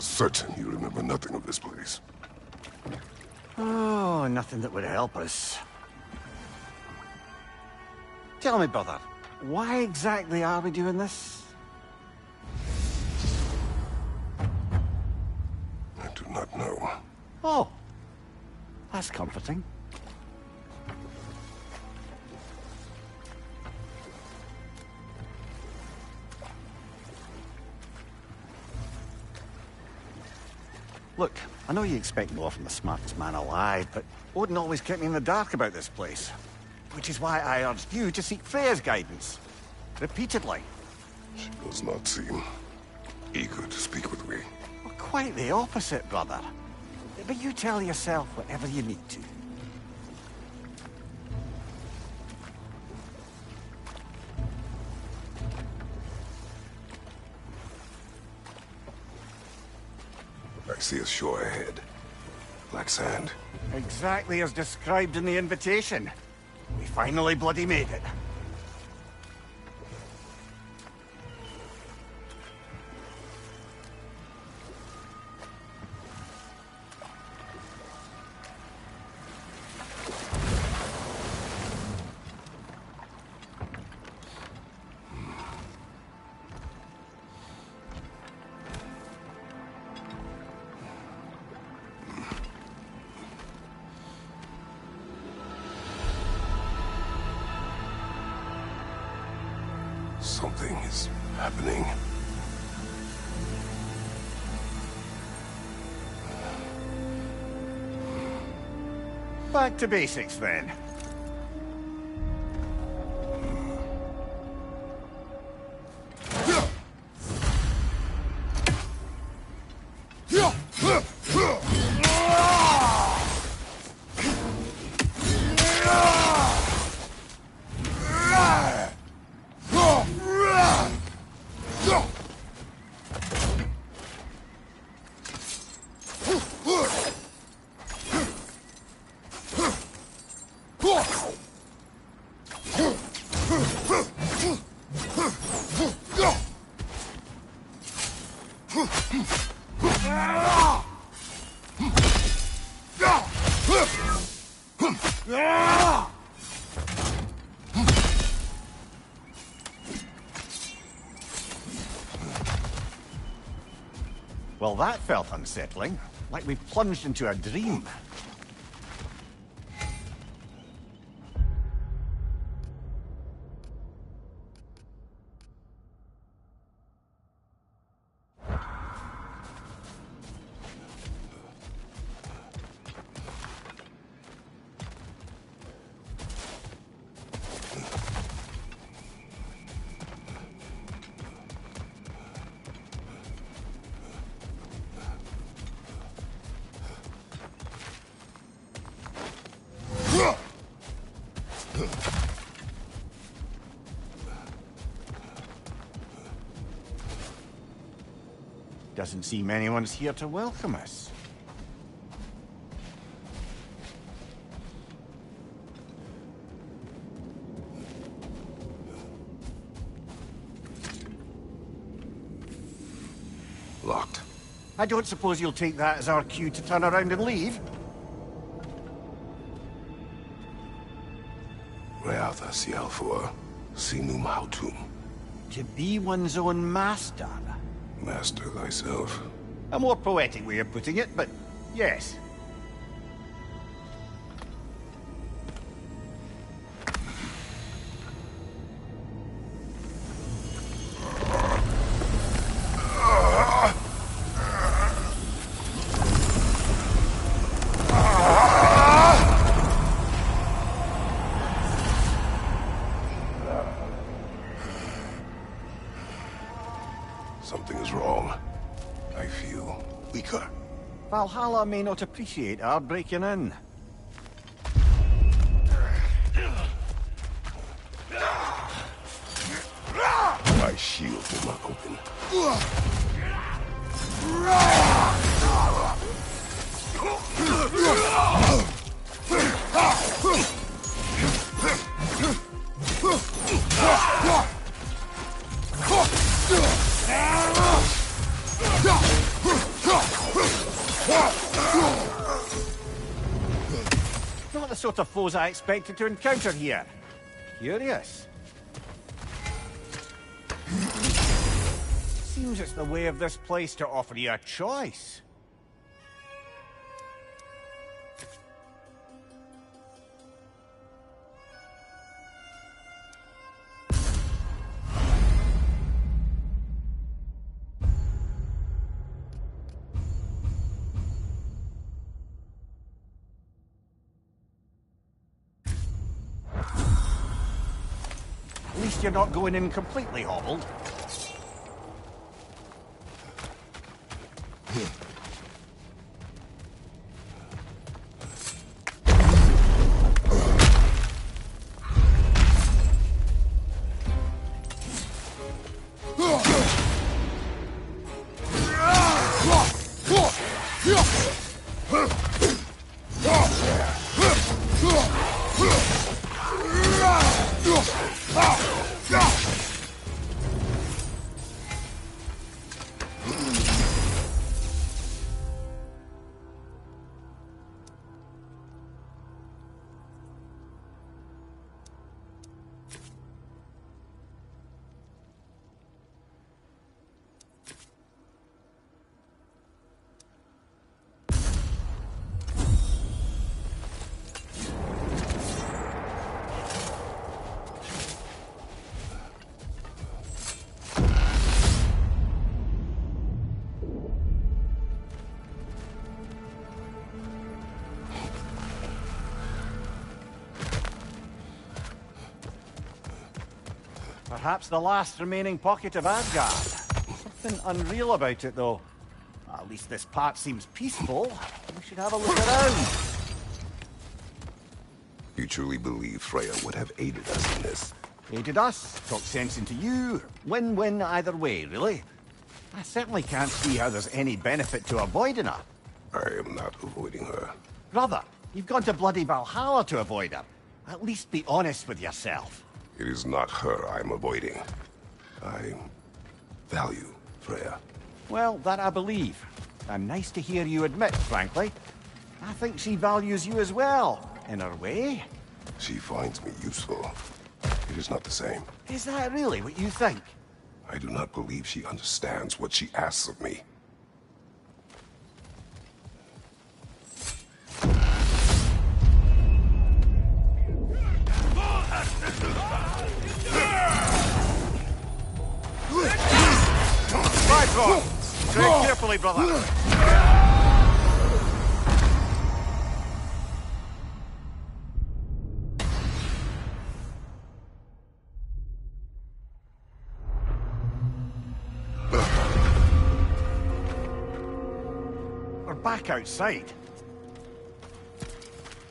certain you remember nothing of this place. Oh, nothing that would help us. Tell me, brother, why exactly are we doing this? I do not know. Oh, that's comforting. Look, I know you expect more from the smartest man alive, but Odin always kept me in the dark about this place. Which is why I urged you to seek Freya's guidance. Repeatedly. She does not seem eager to speak with me. Well, quite the opposite, brother. But you tell yourself whatever you need to. I see a shore ahead. Black sand. Exactly as described in the invitation. We finally bloody made it. Something is happening. Back to basics, then. Well, that felt unsettling. Like we plunged into a dream. Doesn't seem anyone's here to welcome us. Locked. I don't suppose you'll take that as our cue to turn around and leave? Reatha Sialfur, Sinum Hautum. To be one's own master. Master thyself. A more poetic way of putting it, but yes. Something is wrong. I feel weaker. Valhalla may not appreciate our breaking in. My shield will not open. the sort of foes I expected to encounter here. Curious. Seems it's the way of this place to offer you a choice. At least you're not going in completely hobbled. Perhaps the last remaining pocket of Asgard. Something unreal about it, though. At least this part seems peaceful. We should have a look around. You truly believe Freya would have aided us in this? Aided us, talked sense into you. Win-win either way, really. I certainly can't see how there's any benefit to avoiding her. I am not avoiding her. Brother, you've gone to bloody Valhalla to avoid her. At least be honest with yourself. It is not her I'm avoiding. I value Freya. Well, that I believe. And nice to hear you admit, frankly. I think she values you as well, in her way. She finds me useful. It is not the same. Is that really what you think? I do not believe she understands what she asks of me. Tread carefully, brother. We're back outside.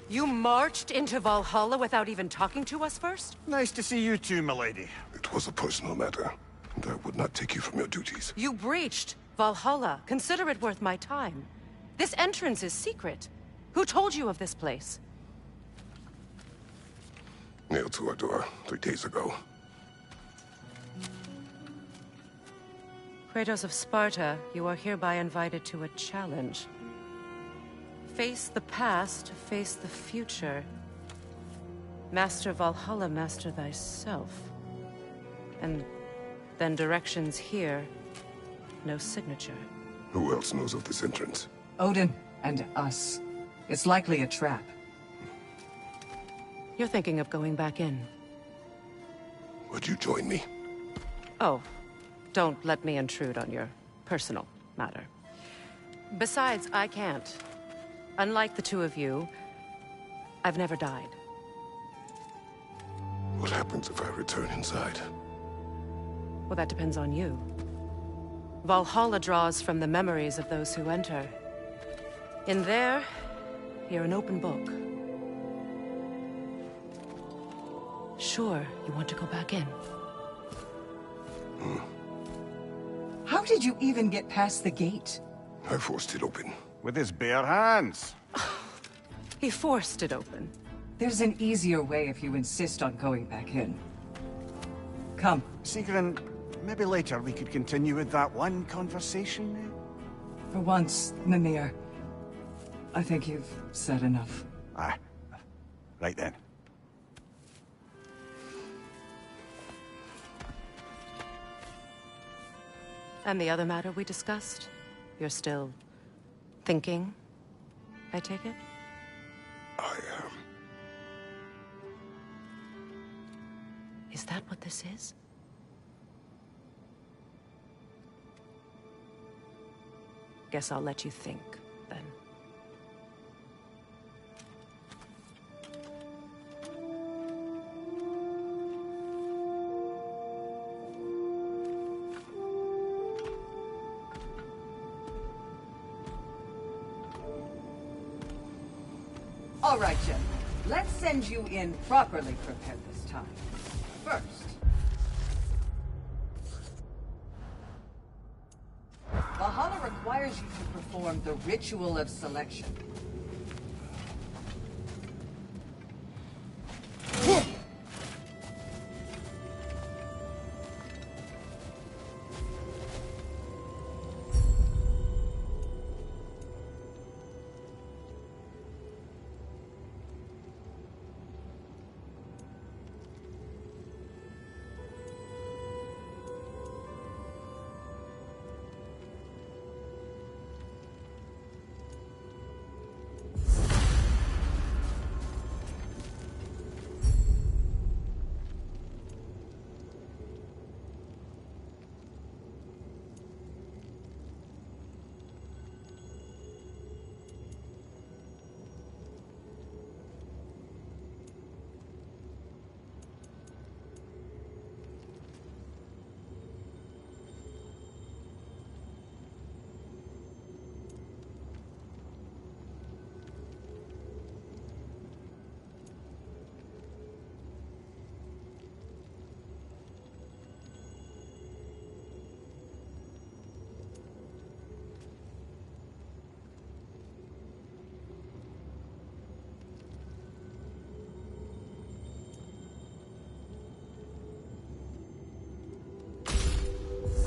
You marched into Valhalla without even talking to us first? Nice to see you too, milady. It was a personal matter, and I would not take you from your duties. You breached Valhalla. Consider it worth my time. This entrance is secret. Who told you of this place? Nailed to our door 3 days ago. Kratos of Sparta, you are hereby invited to a challenge. Face the past, face the future. Master Valhalla, master thyself. And then directions here, no signature. Who else knows of this entrance? Odin and us. It's likely a trap. You're thinking of going back in. Would you join me? Oh, don't let me intrude on your personal matter. Besides, I can't. Unlike the two of you, I've never died. What happens if I return inside? Well, that depends on you. Valhalla draws from the memories of those who enter. In there, you're an open book. Sure, you want to go back in. How did you even get past the gate? I forced it open. With his bare hands. He forced it open. There's an easier way if you insist on going back in. Come. Sigrun, maybe later we could continue with that one conversation. For once, Mimir. I think you've said enough. Aye. Right then. And the other matter we discussed? You're still thinking, I take it? I am. Is that what this is? Guess I'll let you think, then. All right, Jim. Let's send you in properly prepared this time. First, Valhalla requires you to perform the ritual of selection.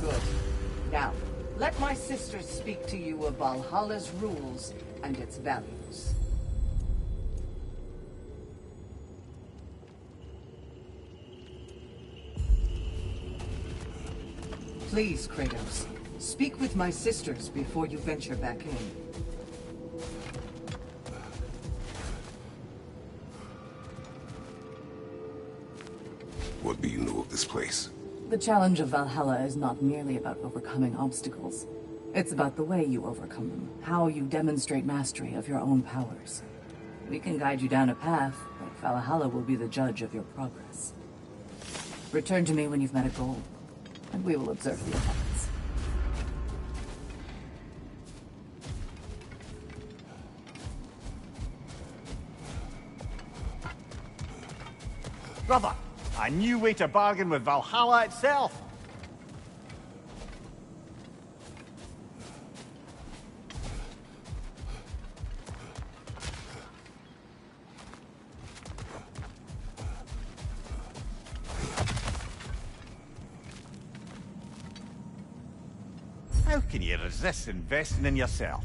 Good. Now, let my sister speak to you of Valhalla's rules and its values. Please, Kratos, speak with my sisters before you venture back in. What do you know of this place? The challenge of Valhalla is not merely about overcoming obstacles. It's about the way you overcome them, how you demonstrate mastery of your own powers. We can guide you down a path, but Valhalla will be the judge of your progress. Return to me when you've met a goal, and we will observe the effects. Brother, a new way to bargain with Valhalla itself. How can you resist investing in yourself?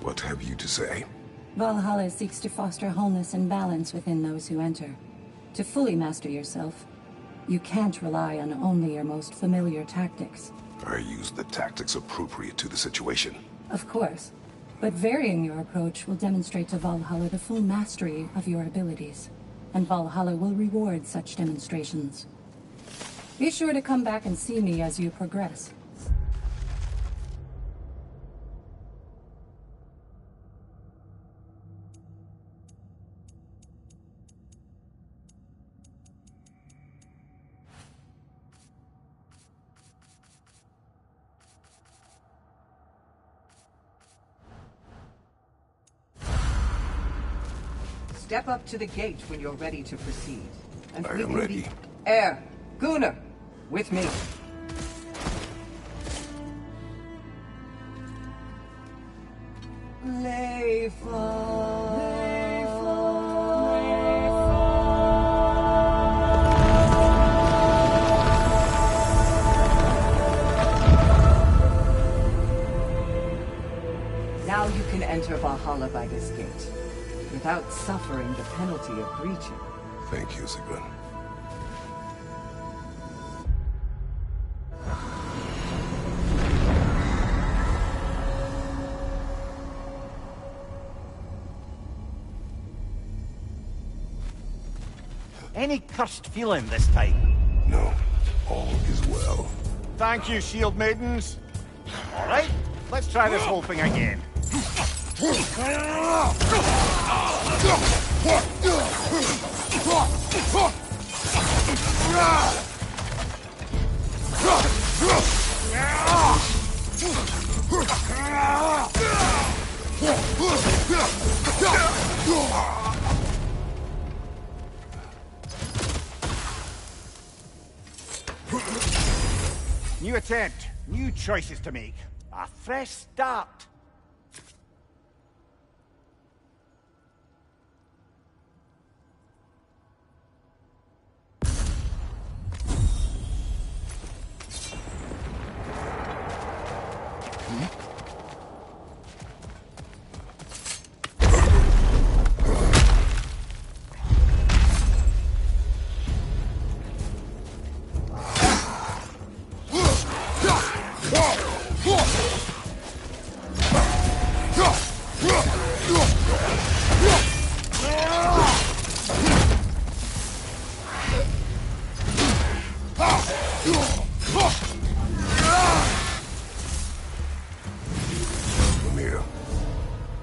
What have you to say? Valhalla seeks to foster wholeness and balance within those who enter. To fully master yourself, you can't rely on only your most familiar tactics. I use the tactics appropriate to the situation. Of course, but varying your approach will demonstrate to Valhalla the full mastery of your abilities, and Valhalla will reward such demonstrations. Be sure to come back and see me as you progress. Step up to the gate when you're ready to proceed. And I we am can ready. be... Air, Gunnar, with me. Lay fall. Now you can enter Valhalla by this gate, without suffering the penalty of breaching. Thank you, Sigrun. Any cursed feeling this time? No, all is well. Thank you, shield maidens. All right, let's try this whole thing again. New attempt, new choices to make. A fresh start. Mimir,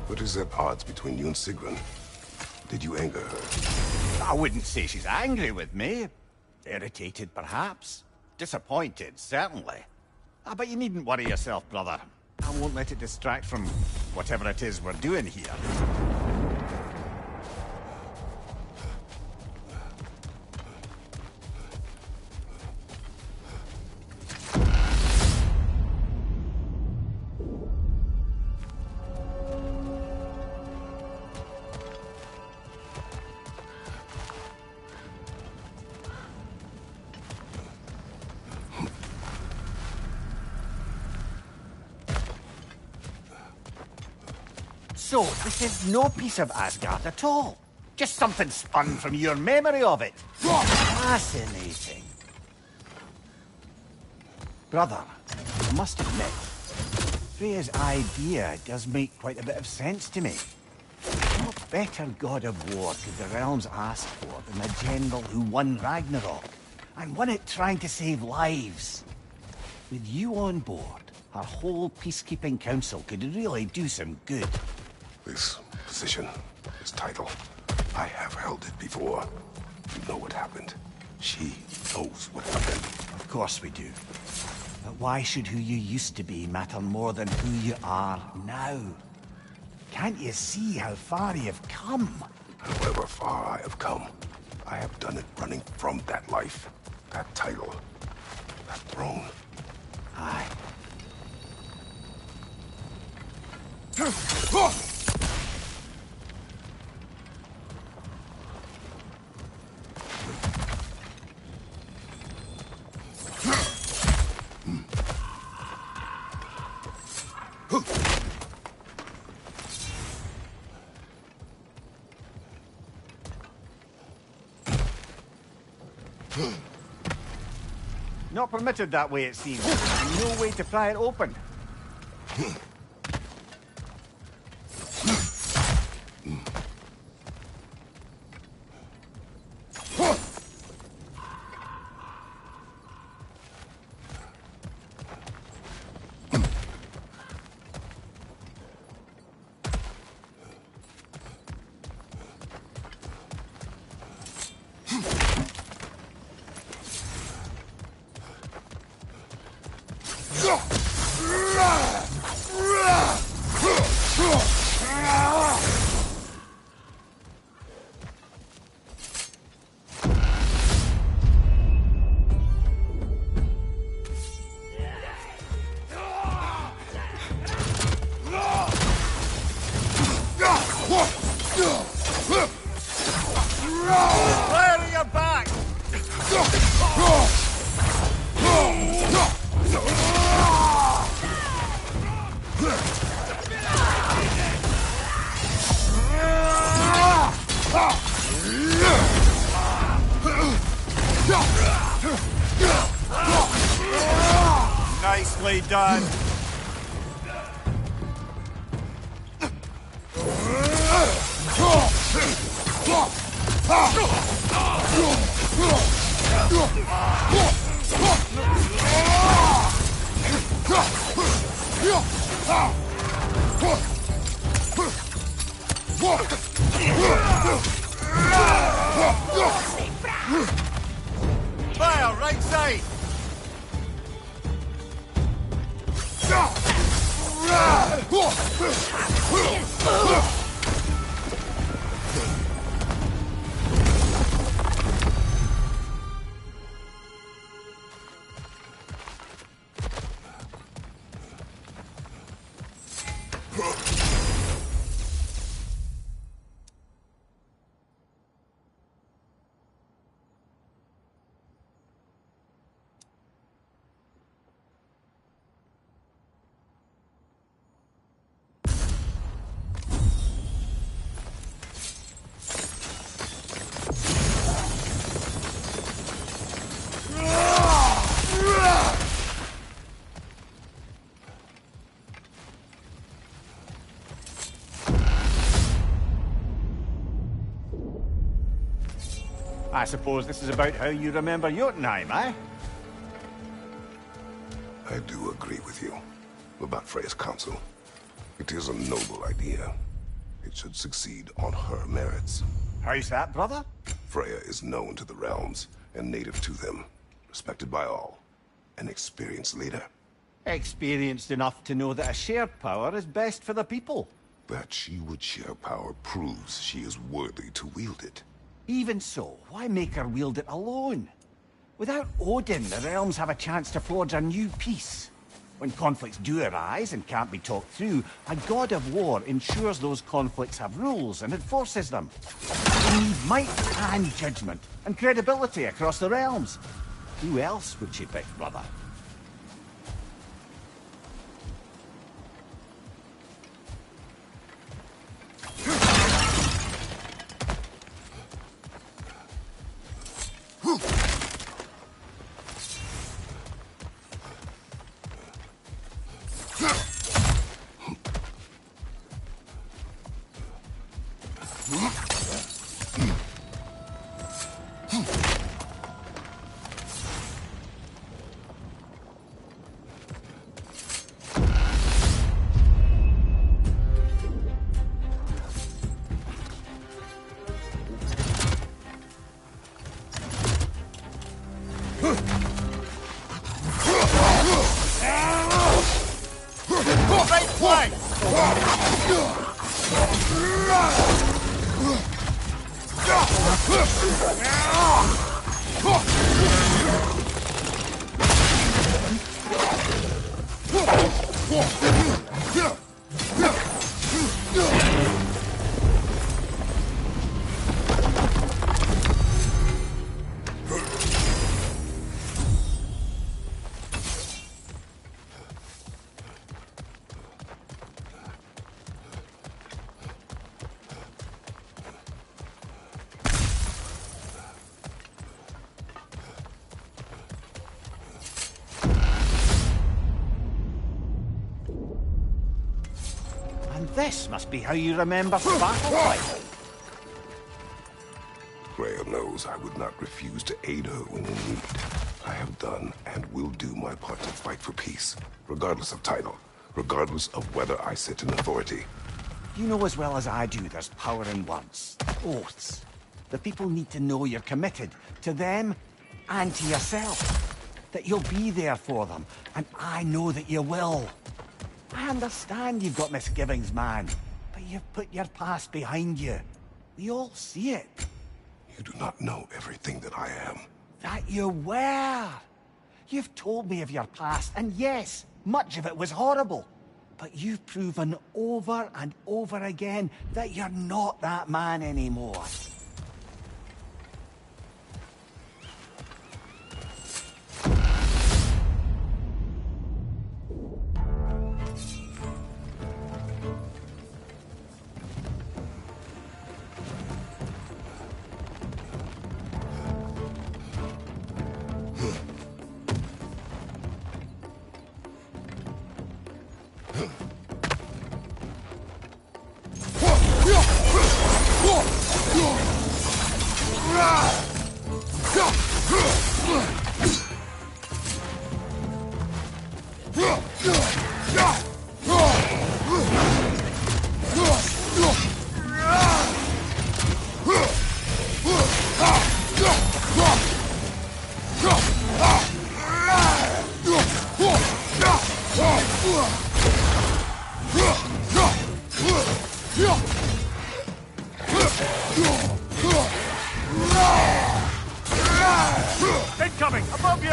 what is at odds between you and Sigrun? Did you anger her? I wouldn't say she's angry with me. Irritated, perhaps. Disappointed, certainly. But you needn't worry yourself, brother. I won't let it distract from whatever it is we're doing here. So, this is no piece of Asgard at all. Just something spun from your memory of it. Fascinating. Brother, I must admit, Freya's idea does make quite a bit of sense to me. What better god of war could the realms ask for than a general who won Ragnarok, and won it trying to save lives? With you on board, our whole peacekeeping council could really do some good. This position, this title, I have held it before. You know what happened. She knows what happened. Of course we do. But why should who you used to be matter more than who you are now? Can't you see how far you've come? However far I have come, I have done it running from that life, that title, that throne. Aye. Not permitted that way, it seems. No way to pry it open. Nicely done. Fire, right side! I suppose this is about how you remember Jotunheim, eh? I do agree with you about Freya's council. It is a noble idea. It should succeed on her merits. How's that, brother? Freya is known to the realms and native to them, respected by all, an experienced leader. Experienced enough to know that a shared power is best for the people. That she would share power proves she is worthy to wield it. Even so, why make her wield it alone? Without Odin, the realms have a chance to forge a new peace. When conflicts do arise and can't be talked through, a god of war ensures those conflicts have rules and enforces them. We need might and judgment, and credibility across the realms. Who else would she pick, brother? This must be how you remember battle. Freya knows I would not refuse to aid her when in need. I have done and will do my part to fight for peace, regardless of title, regardless of whether I sit in authority. You know as well as I do there's power in words, oaths. The people need to know you're committed, to them and to yourself. That you'll be there for them, and I know that you will. I understand you've got misgivings, man, but you've put your past behind you. We all see it. You do not know everything that I am. That you were. You've told me of your past, and yes, much of it was horrible. But you've proven over and over again that you're not that man anymore. Incoming! Above you!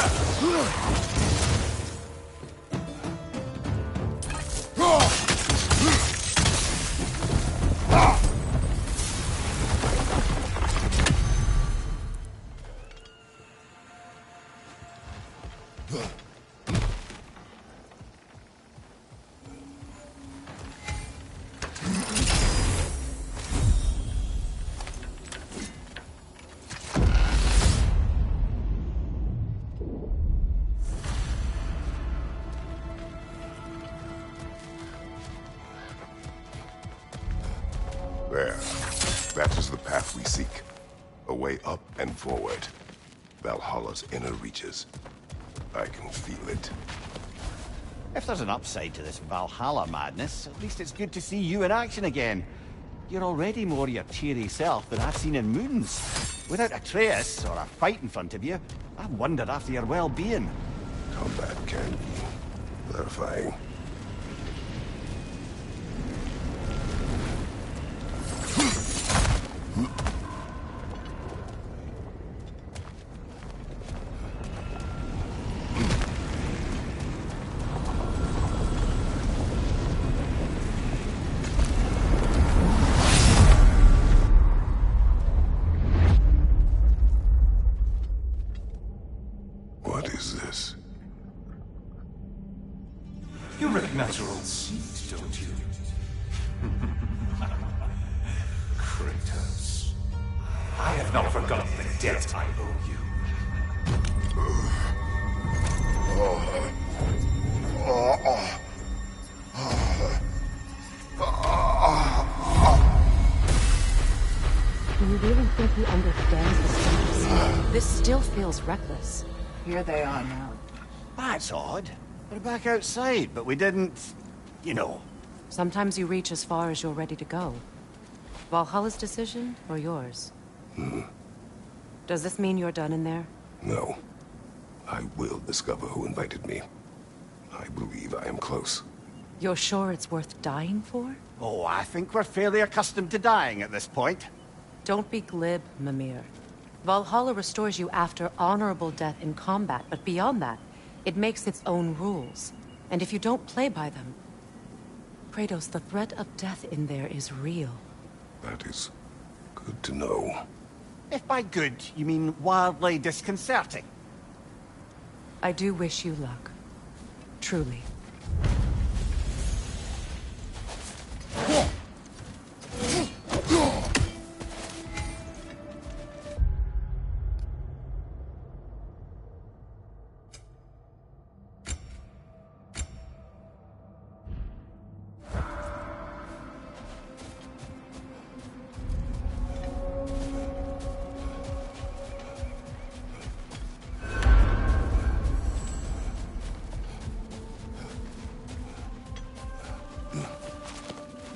There. That is the path we seek. A way up and forward. Valhalla's inner reaches. I can feel it. If there's an upside to this Valhalla madness, at least it's good to see you in action again. You're already more your cheery self than I've seen in moons. Without Atreus, or a fight in front of you, I've wondered after your well-being. Combat can be clarifying. What is this? You recognize your old seat, don't you? Kratos. I have not forgotten the debt I owe you. Do you really think he understands the stakes? This still feels reckless. Here they are now. That's odd. We're back outside, but we didn't... you know. Sometimes you reach as far as you're ready to go. Valhalla's decision, or yours? Does this mean you're done in there? No. I will discover who invited me. I believe I am close. You're sure it's worth dying for? Oh, I think we're fairly accustomed to dying at this point. Don't be glib, Mimir. Valhalla restores you after honorable death in combat, but beyond that, it makes its own rules. And if you don't play by them... Kratos, the threat of death in there is real. That is good to know. If by good, you mean wildly disconcerting. I do wish you luck. Truly.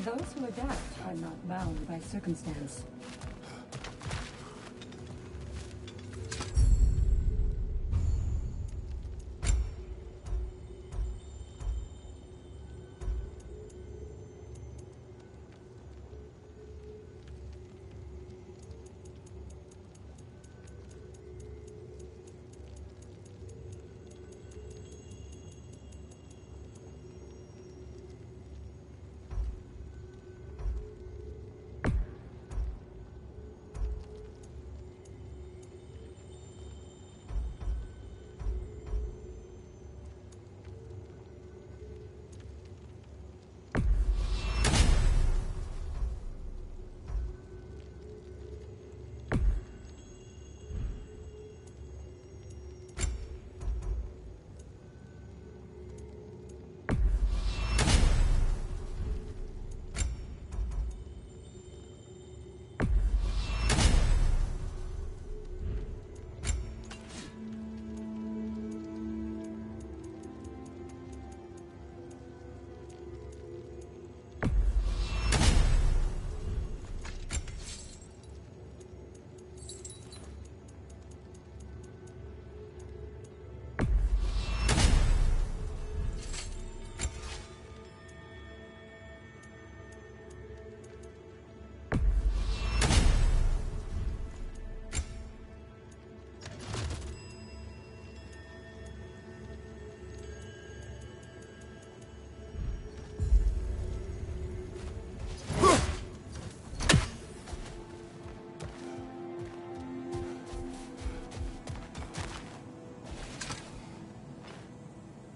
Those who adapt are not bound by circumstance.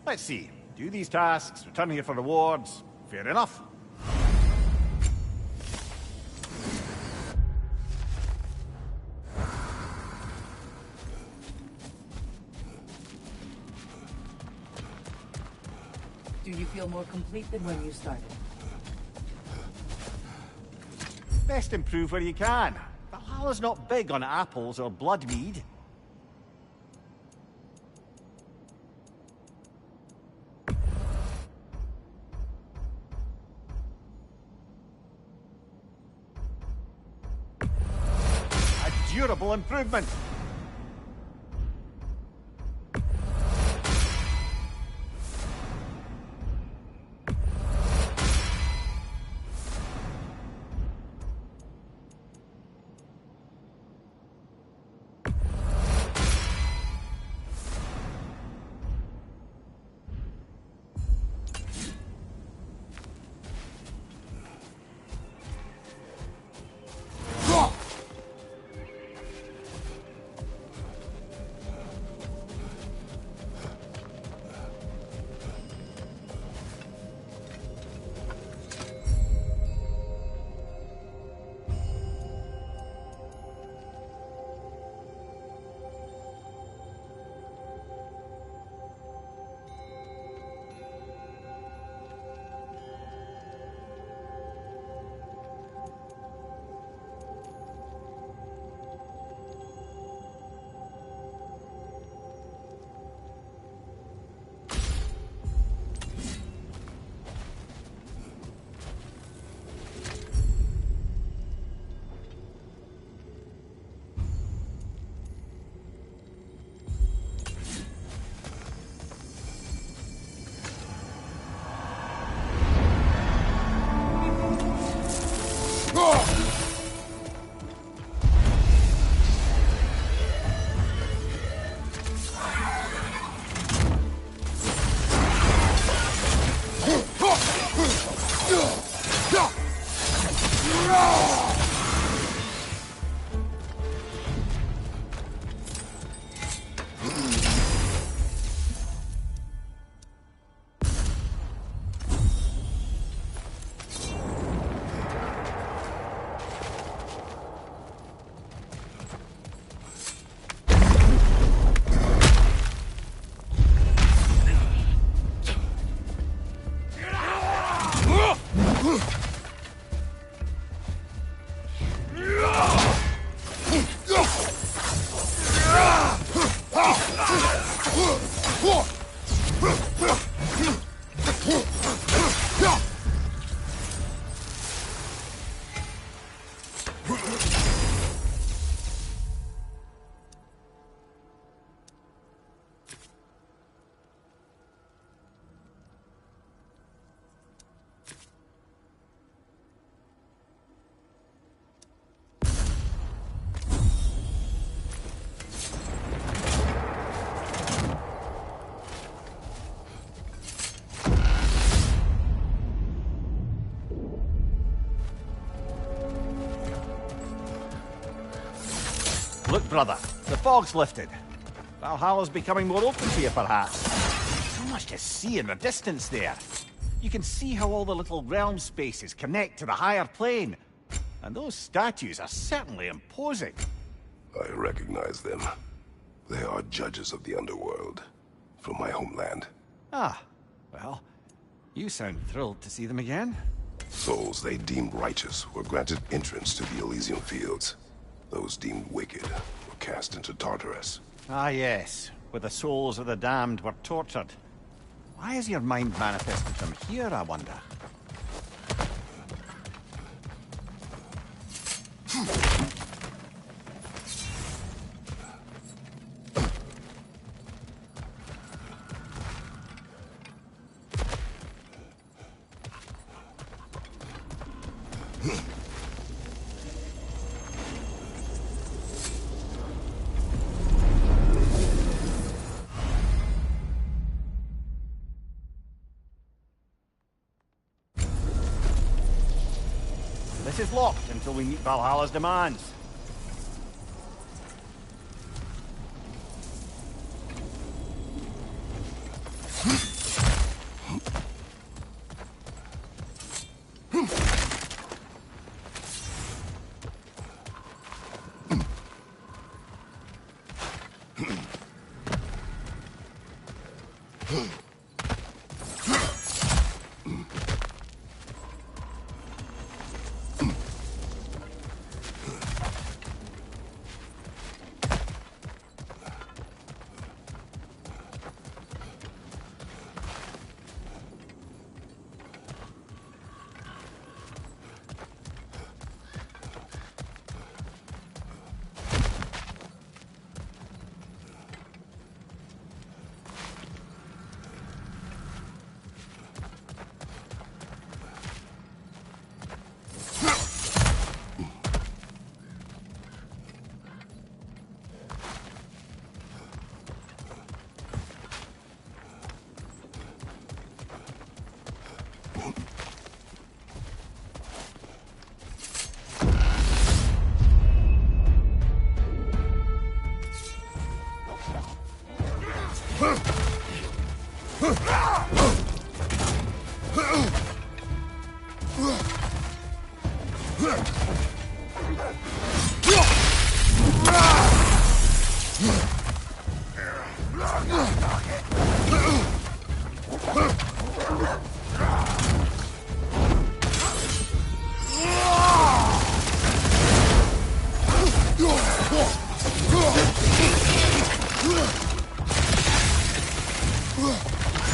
Let's see. Do these tasks, return here for rewards. Fair enough. Do you feel more complete than when you started? Best improve where you can. Valhalla's not big on apples or blood mead. A durable improvement. Look, brother, the fog's lifted. Valhalla's becoming more open to you, perhaps. So much to see in the distance there. You can see how all the little realm spaces connect to the higher plane. And those statues are certainly imposing. I recognize them. They are judges of the underworld, from my homeland. Ah, well, you sound thrilled to see them again. Souls they deemed righteous were granted entrance to the Elysium Fields. Those deemed wicked were cast into Tartarus. Ah, yes, where the souls of the damned were tortured. Why is your mind manifested from here, I wonder? This is locked until we meet Valhalla's demands.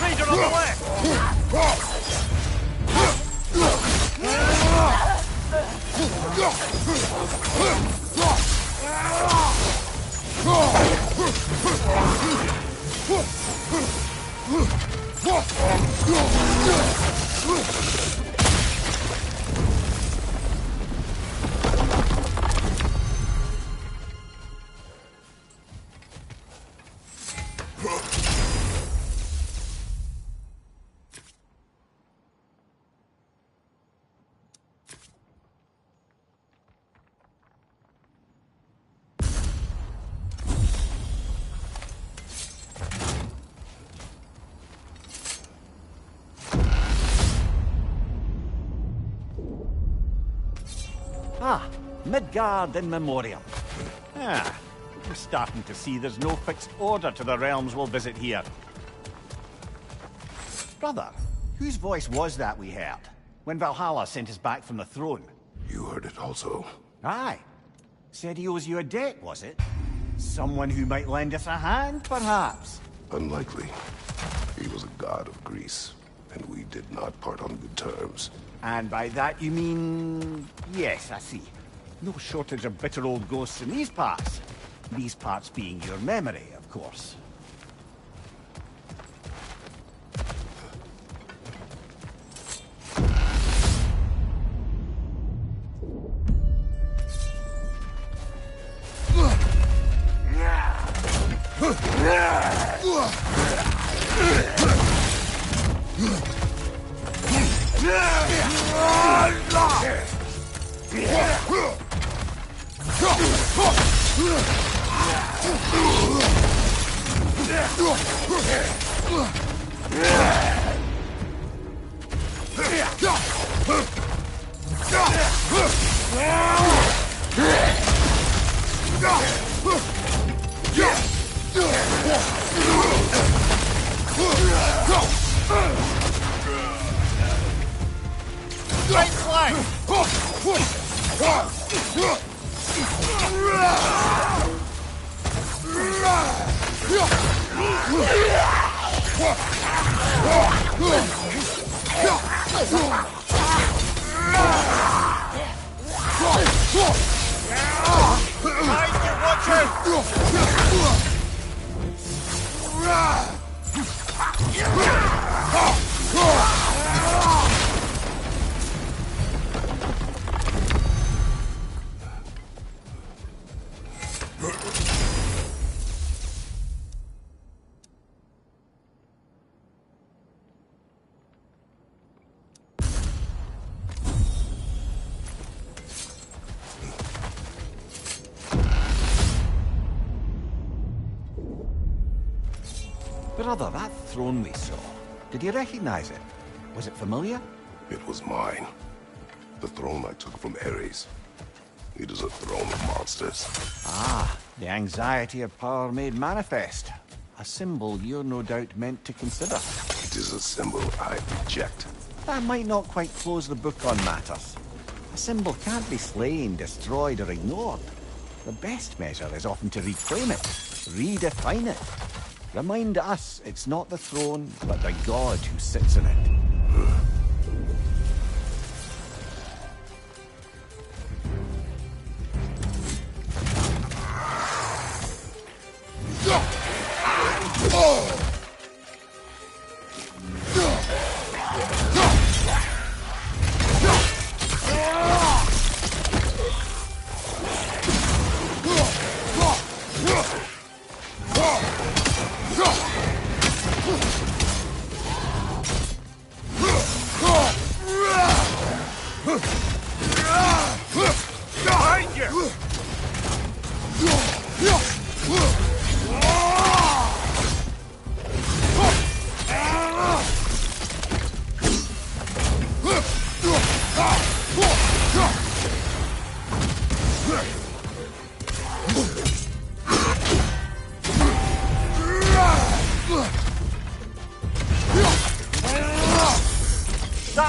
Raider on the left! Ah, Midgard in memoriam. Ah, I'm starting to see there's no fixed order to the realms we'll visit here. Brother, whose voice was that we heard when Valhalla sent us back from the throne? You heard it also. Aye. Said he owes you a debt, was it? Someone who might lend us a hand, perhaps? Unlikely. He was a god of Greece, and we did not part on good terms. And by that you mean... Yes, I see. No shortage of bitter old ghosts in these parts. These parts being your memory, of course. Brother, that throne we saw, did you recognize it? Was it familiar? It was mine. The throne I took from Ares. It is a throne of monsters. Ah, the anxiety of power made manifest. A symbol you're no doubt meant to consider. It is a symbol I reject. That might not quite close the book on matters. A symbol can't be slain, destroyed, or ignored. The best measure is often to reclaim it, redefine it. Remind us it's not the throne, but the god who sits in it.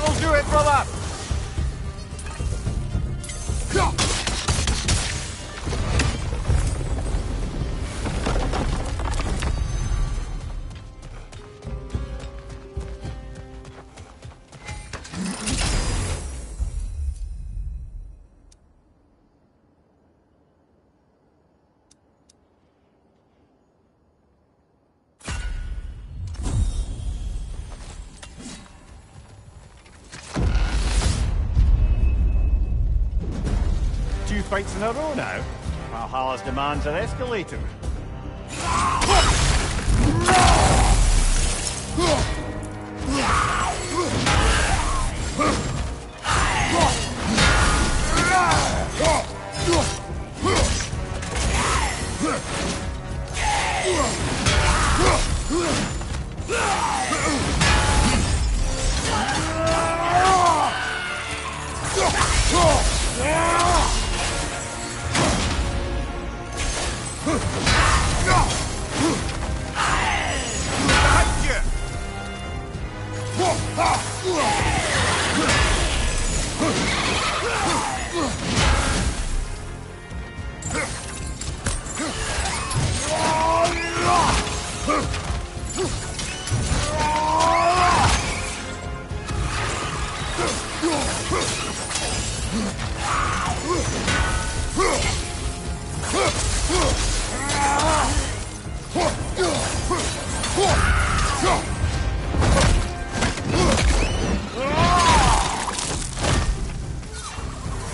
That'll do it, brother! Two fights in a row now. Valhalla's demands are escalating.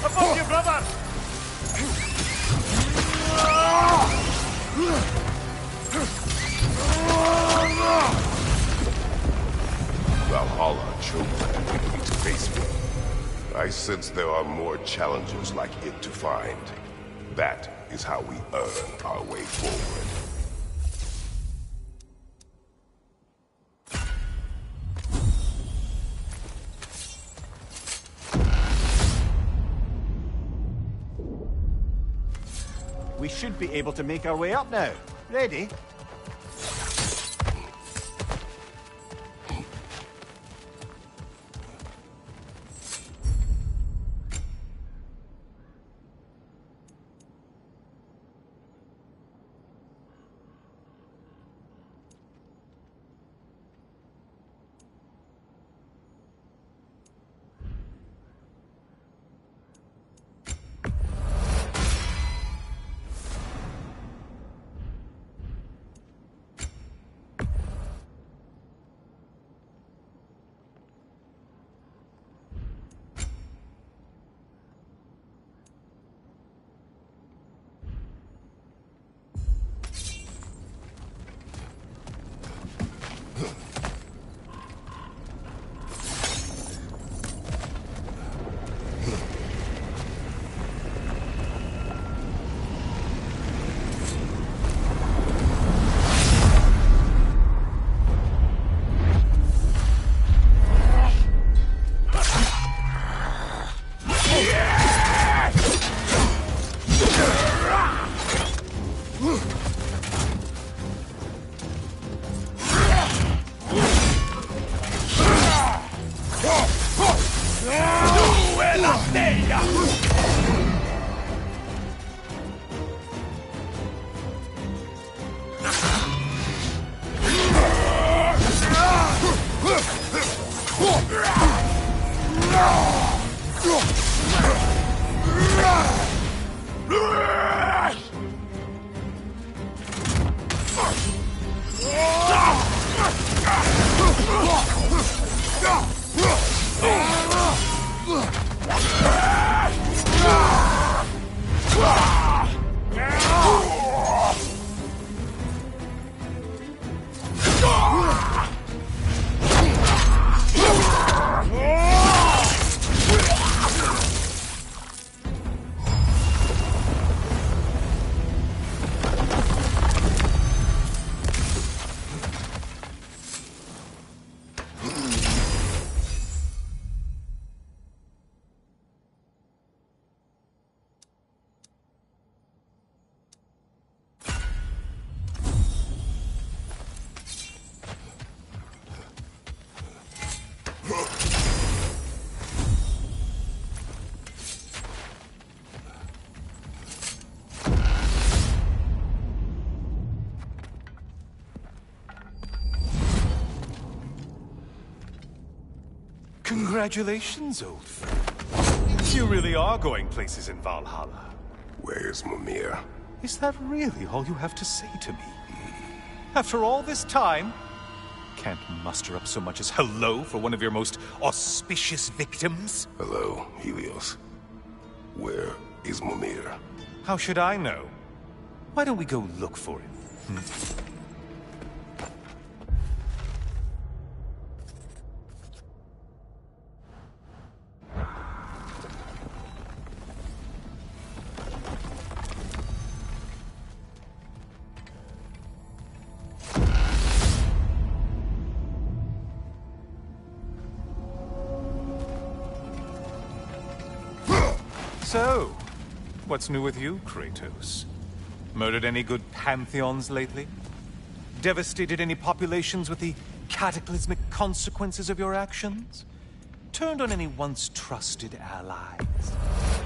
Above you, brother! Valhalla chose an enemy to face me. I sense there are more challenges like it to find. That is how we earn our way forward. We should be able to make our way up now. Ready? Congratulations, old friend. You really are going places in Valhalla. Where's Mimir? Is that really all you have to say to me? After all this time, can't muster up so much as hello for one of your most auspicious victims? Hello, Helios. Where is Mimir? How should I know? Why don't we go look for him? So, what's new with you, Kratos? Murdered any good pantheons lately? Devastated any populations with the cataclysmic consequences of your actions? Turned on any once trusted allies?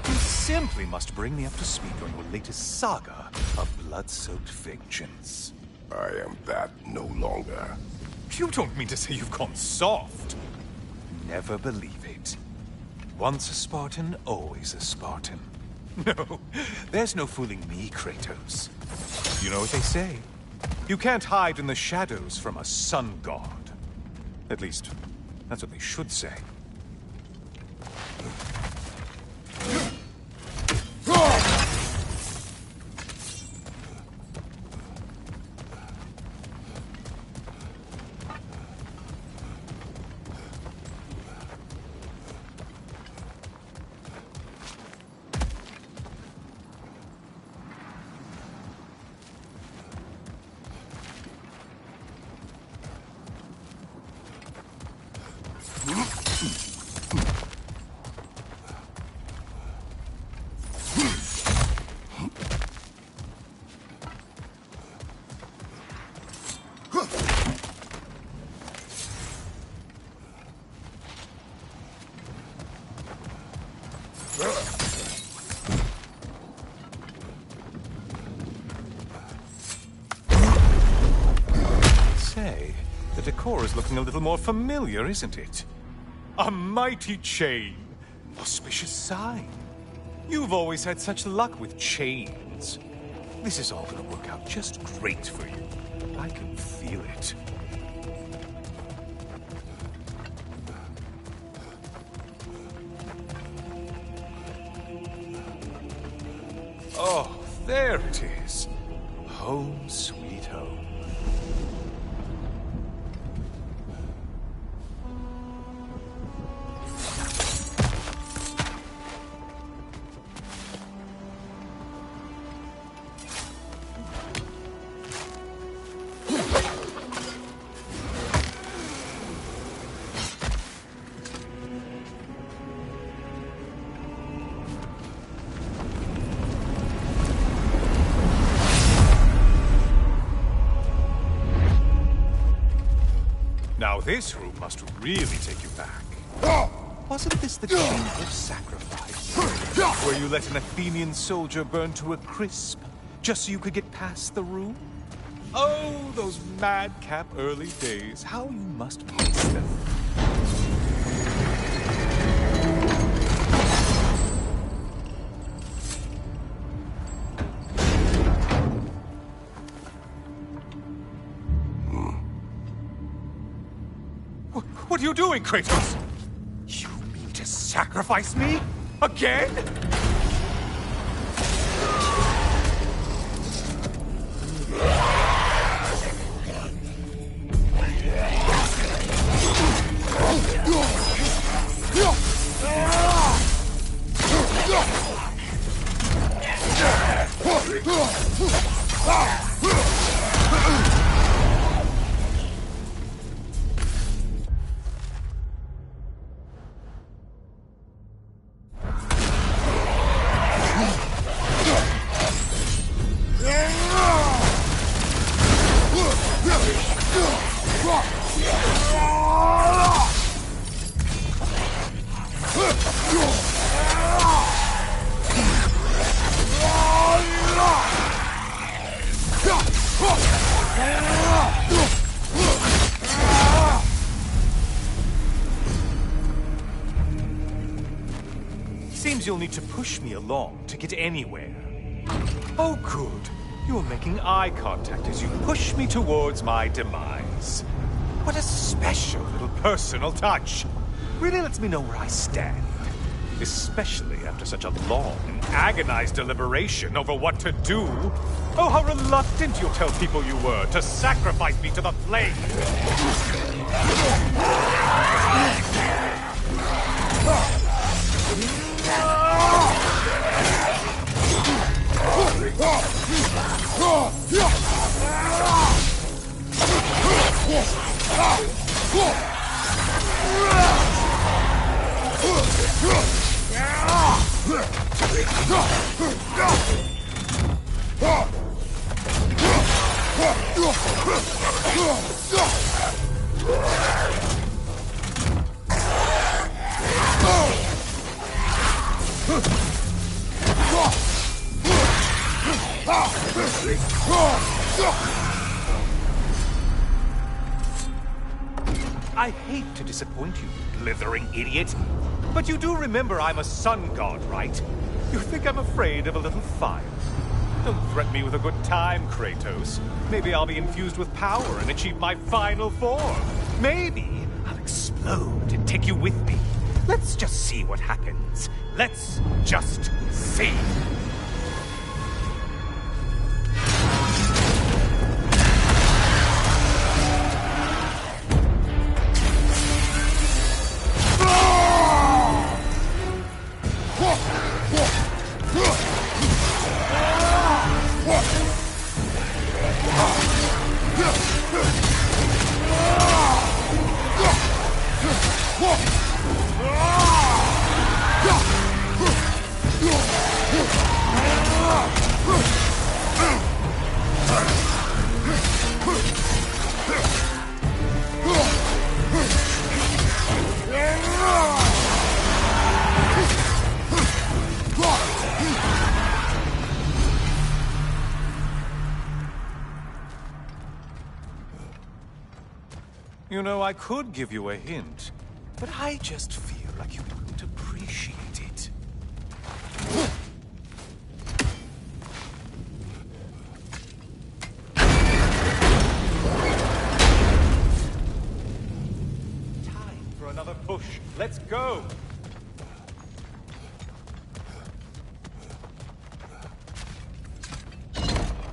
You simply must bring me up to speed on your latest saga of blood-soaked vengeance. I am that no longer. You don't mean to say you've gone soft? Never believe it. Once a Spartan, always a Spartan. No, there's no fooling me, Kratos. You know what they say. You can't hide in the shadows from a sun god. At least, that's what they should say. Say, the decor is looking a little more familiar, isn't it? A mighty chain. Auspicious sign. You've always had such luck with chains. This is all gonna work out just great for you. I can feel it. Oh, there it is. Home sweet home. Now this room must really take you back. Wasn't this the chamber of sacrifice? Where you let an Athenian soldier burn to a crisp, just so you could get past the room? Oh, those madcap early days. How you must miss them. What are you doing, Kratos? You mean to sacrifice me? Again? seems you'll need to push me along to get anywhere. Oh, good. You're making eye contact as you push me towards my demise. What a special little personal touch. Really lets me know where I stand. Especially after such a long and agonized deliberation over what to do. Oh, how reluctant you'll tell people you were to sacrifice me to the flames. I hate to disappoint you, blithering idiot, but you do remember I'm a sun god, right? You think I'm afraid of a little fire? Don't threaten me with a good time, Kratos. Maybe I'll be infused with power and achieve my final form. Maybe I'll explode and take you with me. Let's just see what happens. Let's just see. You know, I could give you a hint, but I just feel like you wouldn't appreciate it. Time for another push. Let's go!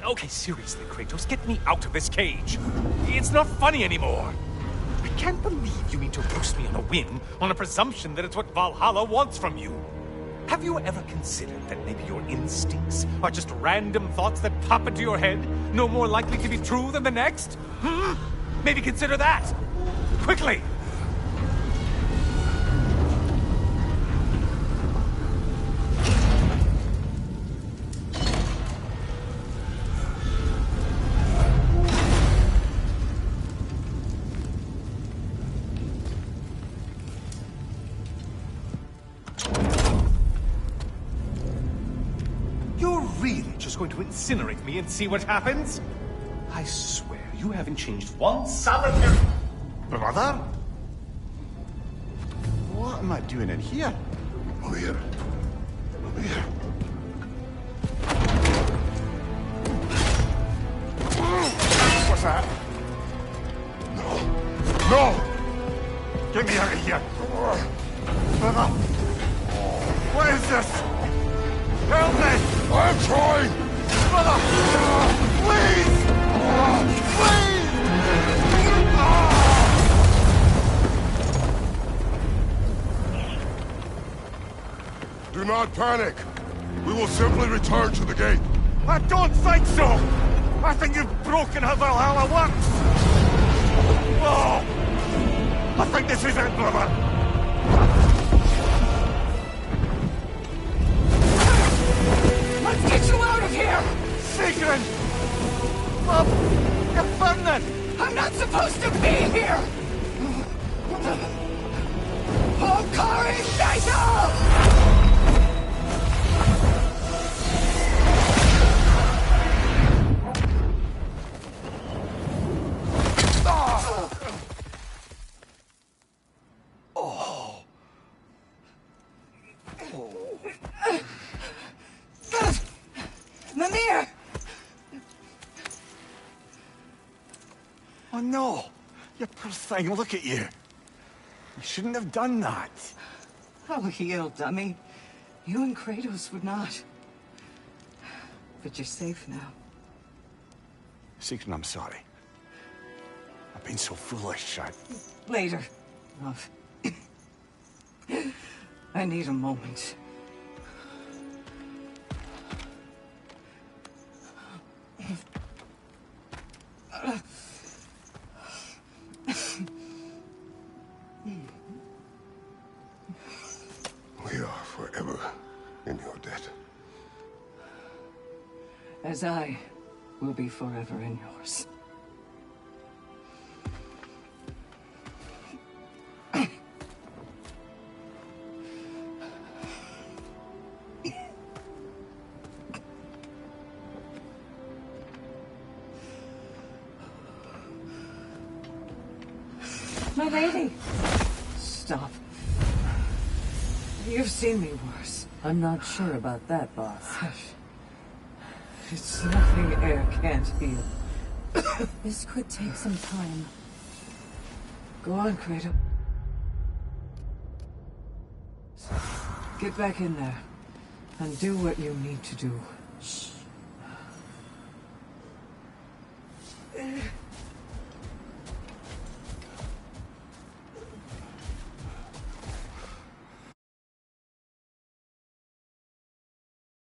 Okay, seriously, Kratos, get me out of this cage. It's not funny anymore. I can't believe you mean to roast me on a whim, on a presumption that it's what Valhalla wants from you. Have you ever considered that maybe your instincts are just random thoughts that pop into your head, no more likely to be true than the next? Maybe consider that! Quickly! Going to incinerate me and see what happens? I swear, you haven't changed one solitary... Brother? What am I doing in here? Over here. Over here. What's that? No. No! Get me out of here! Brother! What is this? Help me! I'm trying! Brother! Please! Please! Do not panic. We will simply return to the gate. I don't think so! I think you've broken how Valhalla works! Oh! I think this is it, brother! Let's get you out of here! Sigrun! Love, you're burning! I'm not supposed to be here! Hokari Naito! no! You poor thing, look at you. You shouldn't have done that. I'll heal, dummy. You and Kratos would not. But you're safe now. Seeker, I'm sorry. I've been so foolish, Later, love. I need a moment. We are forever in your debt. As I will be forever in yours. My lady! Stop. You've seen me worse. I'm not sure about that, boss. It's nothing air can't heal. This could take some time. Go on, Kratos. Get back in there and do what you need to do. Shh.